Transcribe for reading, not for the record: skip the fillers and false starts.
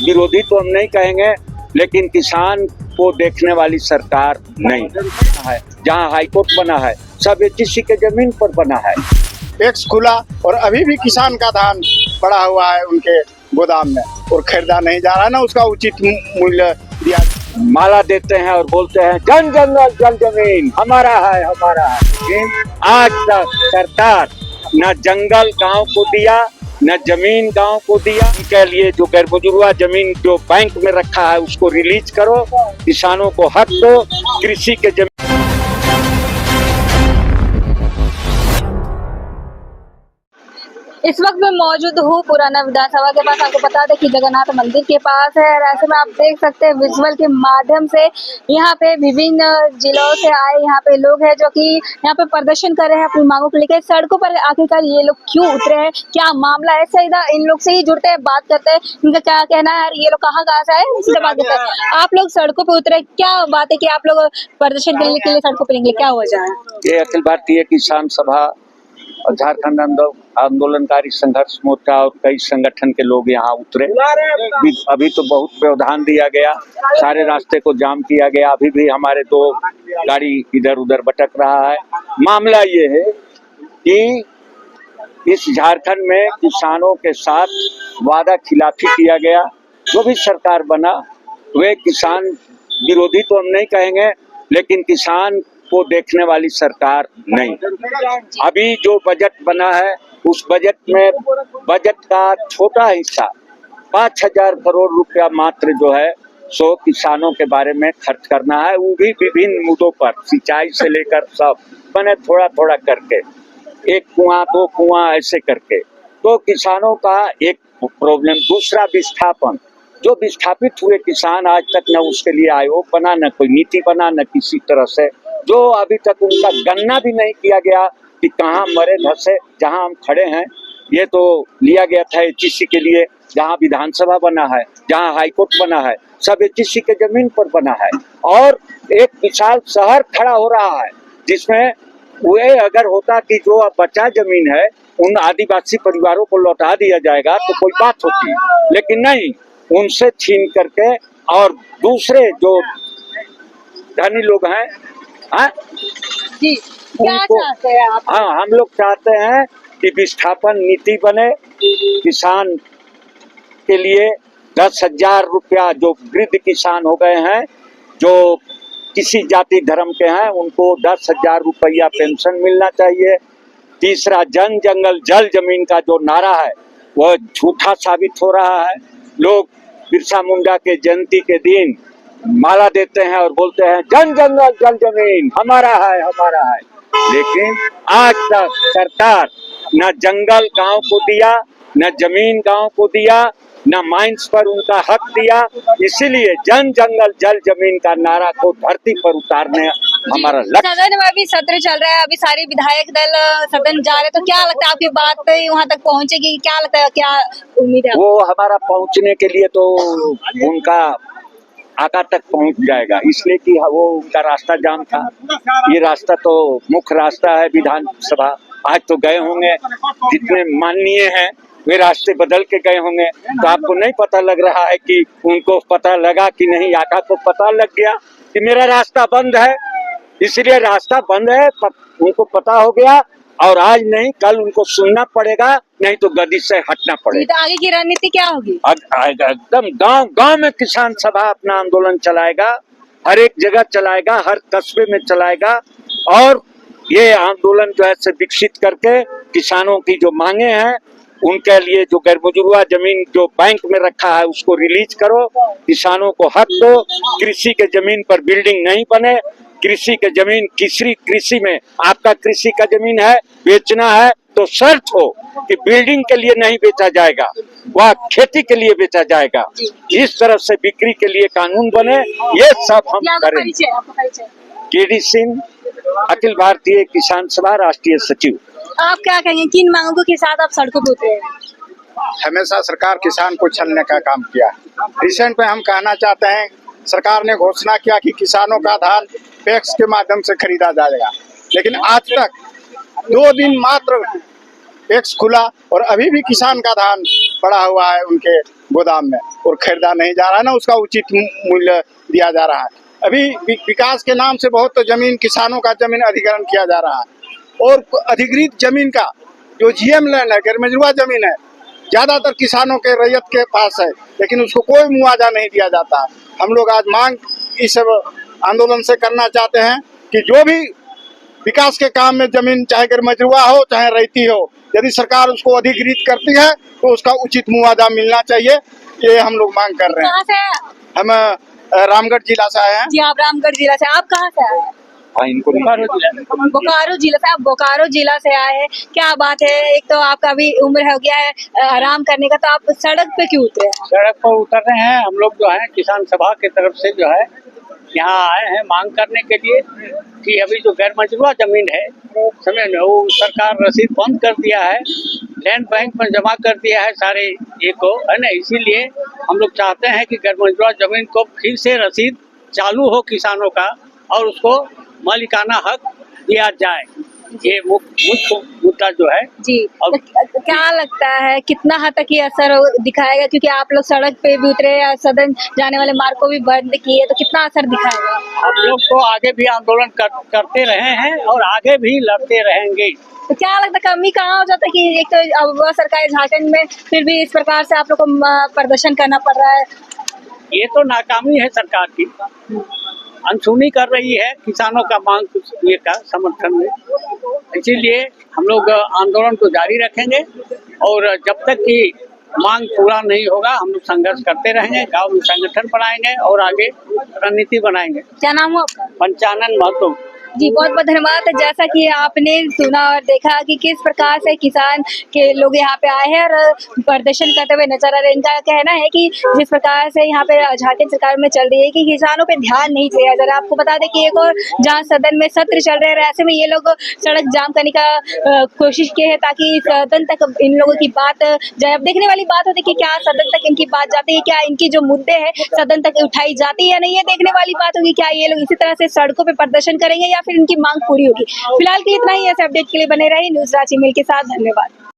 विरोधी तो हम नहीं कहेंगे, लेकिन किसान को देखने वाली सरकार नहीं है। जहां हाईकोर्ट बना है सब एचईसी के जमीन पर बना है। टैक्स खुला और अभी भी किसान का धान पड़ा हुआ है उनके गोदाम में और खरीदा नहीं जा रहा है, ना उसका उचित मूल्य दिया। माला देते हैं और बोलते हैं जन जंगल जल जमीन हमारा है हमारा है। लेकिन आज तक सरकार न जंगल गांव को दिया न जमीन गांव को दिया। उनके लिए जो गैर मजरूआ जमीन जो बैंक में रखा है उसको रिलीज करो, किसानों को हक दो। कृषि के जमीन इस वक्त मैं मौजूद हूँ पुराना विधानसभा के पास। आपको बता दें कि जगन्नाथ मंदिर के पास है और ऐसे में आप देख सकते हैं विजुअल के माध्यम से यहाँ पे विभिन्न जिलों से आए यहाँ पे लोग हैं जो कि यहाँ पे प्रदर्शन कर रहे हैं अपनी मांगों को लेकर। सड़कों पर आखिरकार ये लोग क्यों उतरे हैं, क्या मामला है, सीधा इन लोग से ही जुड़ते हैं, बात करते हैं इनका क्या कहना है, ये लोग कहाँ से आए सीधा बात करते हैं। आप लोग सड़कों पर उतरे, क्या बात है कि आप लोग प्रदर्शन करने के लिए सड़कों पर निकले, क्या वजह है? ये अखिल भारतीय किसान सभा और झारखंड आंदोलनकारी संघर्ष मोर्चा और कई संगठन के लोग यहाँ उतरे। अभी तो बहुत व्यवधान दिया गया, सारे रास्ते को जाम किया गया। अभी भी हमारे 2 गाड़ी इधर उधर भटक रहा है। मामला ये है कि इस झारखंड में किसानों के साथ वादा खिलाफी किया गया। जो भी सरकार बना वे किसान विरोधी तो हम नहीं कहेंगे, लेकिन किसान को देखने वाली सरकार नहीं। अभी जो बजट बना है उस बजट में बजट का छोटा हिस्सा 5,000 करोड़ रुपया मात्र जो है सो किसानों के बारे में खर्च करना है। वो भी विभिन्न मुद्दों पर, सिंचाई से लेकर सब मैंने थोड़ा थोड़ा करके, 1 कुआं 2 कुआं ऐसे करके। तो किसानों का एक प्रॉब्लम। दूसरा विस्थापन, जो विस्थापित हुए किसान आज तक न उसके लिए आयोग बना, न कोई नीति बना, न किसी तरह से जो अभी तक उनका गणना भी नहीं किया गया कि कहाँ मरे धसे। जहाँ हम खड़े हैं ये तो लिया गया था एचईसी के लिए, जहाँ विधानसभा बना है, जहाँ हाईकोर्ट बना है, सब एचईसी के जमीन पर बना है। और एक विशाल शहर खड़ा हो रहा है जिसमें वे अगर होता कि जो अब बचा जमीन है उन आदिवासी परिवारों को लौटा दिया जाएगा तो कोई बात होती, लेकिन नहीं, उनसे छीन करके और दूसरे जो धनी लोग हैं जी, क्या चाहते हैं आप? हाँ, हम लोग चाहते हैं कि विस्थापन नीति बने। किसान के लिए 10,000 रुपया, जो वृद्ध किसान हो गए हैं, जो किसी जाति धर्म के हैं, उनको 10,000 रुपया पेंशन मिलना चाहिए। तीसरा, जन जंगल जल जमीन का जो नारा है वह झूठा साबित हो रहा है। लोग बिरसा मुंडा के जयंती के दिन माला देते हैं और बोलते हैं जन जंगल जल जमीन हमारा है हमारा है। लेकिन आज तक सरकार न जंगल गांव को दिया, न जमीन गांव को दिया, न माइंस पर उनका हक दिया। इसीलिए जन जंगल जल जमीन का नारा को धरती पर उतारने हमारा लक्ष्य। सदन में अभी सत्र चल रहा है, अभी सारे विधायक दल सदन जा रहे हैं, तो क्या लगता है आपकी बात वहां तक पहुंचेगी? क्या लगता है, क्या उम्मीद है? वो हमारा पहुंचने के लिए तो उनका आका तक पहुंच जाएगा, इसलिए कि वो उनका रास्ता जाम था। ये रास्ता तो मुख्य रास्ता है विधानसभा। आज तो गए होंगे, जितने माननीय हैं वे रास्ते बदल के गए होंगे। तो आपको नहीं पता लग रहा है कि उनको पता लगा कि नहीं? आका को पता लग गया कि मेरा रास्ता बंद है, इसलिए रास्ता बंद है, उनको पता हो गया। और आज नहीं कल उनको सुनना पड़ेगा, नहीं तो गद्दी से हटना पड़ेगा। तो आगे की रणनीति क्या होगी? एकदम गांव गांव में किसान सभा अपना आंदोलन चलाएगा, हर एक जगह चलाएगा, हर कस्बे में चलाएगा। और ये आंदोलन जो है से विकसित करके किसानों की जो मांगे हैं उनके लिए, जो गैर मजरूआ जमीन जो बैंक में रखा है उसको रिलीज करो, किसानों को हक दो। कृषि के जमीन पर बिल्डिंग नहीं बने। कृषि के जमीन, कृषि में आपका कृषि का जमीन है, बेचना है तो शर्त हो कि बिल्डिंग के लिए नहीं बेचा जाएगा, वह खेती के लिए बेचा जाएगा। इस तरह से बिक्री के लिए कानून बने, ये सब हम करेंगे। केडी सिंह, अखिल भारतीय किसान सभा राष्ट्रीय सचिव। आप क्या कहेंगे, किन मांगों के साथ आप सड़कों पर उतरे हैं? हमेशा सरकार किसान को छलने का काम किया। रिसेंट में हम कहना चाहते हैं, सरकार ने घोषणा किया कि किसानों का धान पैक्स के माध्यम से खरीदा जाएगा, लेकिन आज तक 2 दिन मात्र टैक्स खुला और अभी भी किसान का धान पड़ा हुआ है उनके गोदाम में और खरीदा नहीं जा रहा है, ना उसका उचित मूल्य दिया जा रहा है। अभी विकास के नाम से बहुत तो जमीन किसानों का जमीन अधिग्रहण किया जा रहा है और अधिकृत जमीन का जो जीएम लैंड है, गैरमजरूआ जमीन है, ज्यादातर किसानों के रैयत के पास है, लेकिन उसको कोई मुआवजा नहीं दिया जाता। हम लोग आज मांग इस आंदोलन से करना चाहते हैं कि जो भी विकास के काम में जमीन चाहे गैरमजरूआ हो चाहे रैयती हो, यदि सरकार उसको अधिकृत करती है तो उसका उचित मुआवजा मिलना चाहिए। ये हम लोग मांग कर रहे हैं। कहाँ से आए आप? हम रामगढ़ जिला से आए हैं। जी आप रामगढ़ जिला से, आप कहाँ से आए हैं? बोकारो जिला से, आप बोकारो जिला से आए हैं, क्या बात है? एक तो आपका अभी उम्र हो गया है आराम करने का, तो आप सड़क पे क्यों उतरे हैं? सड़क पर उतर रहे हैं हम लोग जो है किसान सभा की तरफ से जो है यहाँ आए हैं मांग करने के लिए कि अभी जो गैर मजरूआ जमीन है समझ में वो सरकार रसीद बंद कर दिया है, लैंड बैंक में जमा कर दिया है सारे ये को, है ना। इसीलिए हम लोग चाहते हैं कि गैर मजरूआ जमीन को फिर से रसीद चालू हो किसानों का और उसको मालिकाना हक दिया जाए। ये मुख्य मुद्दा जो है जी। अब तो क्या लगता है कितना हद तक ये असर दिखाएगा, क्योंकि आप लोग सड़क पे भी उतरे या सदन जाने वाले मार्ग को भी बंद किए, तो कितना असर दिखाएगा? हम लोग तो आगे भी आंदोलन करते रहे हैं और आगे भी लड़ते रहेंगे। तो क्या लगता है कमी कहाँ हो जाता है कि एक तो अब वह सरकार झारखंड में फिर भी इस प्रकार से आप लोग को प्रदर्शन करना पड़ रहा है? ये तो नाकामी है सरकार की, अनसुनी कर रही है किसानों का मांग ये का समर्थन में। इसीलिए हम लोग आंदोलन को जारी रखेंगे और जब तक कि मांग पूरा नहीं होगा हम लोग संघर्ष करते रहेंगे, गांव में संगठन बनाएंगे और आगे रणनीति बनाएंगे। क्या नाम हो आपका? पंचानन महतो। जी बहुत बहुत धन्यवाद। जैसा कि आपने सुना और देखा कि किस प्रकार से किसान के लोग यहाँ पे आए हैं और प्रदर्शन करते हुए नजर आ रहे हैं। इनका कहना है कि जिस प्रकार से यहाँ पे झारखंड सरकार में चल रही है कि किसानों पे ध्यान नहीं दिया जा रहा। आपको बता दें कि एक और जहाँ सदन में सत्र चल रहे हैं, ऐसे में ये लोग सड़क जाम करने का कोशिश किए है ताकि सदन तक इन लोगों की बात जाए। अब देखने वाली बात होती है कि क्या सदन तक इनकी बात जाती है, क्या इनकी जो मुद्दे हैं सदन तक उठाई जाती है या नहीं, है देखने वाली बात होगी। क्या ये लोग इसी तरह से सड़कों पे प्रदर्शन करेंगे या फिर इनकी मांग पूरी होगी? फिलहाल के लिए इतना ही। ऐसे अपडेट के लिए बने रहिए न्यूज़ रांची मिल के साथ। धन्यवाद।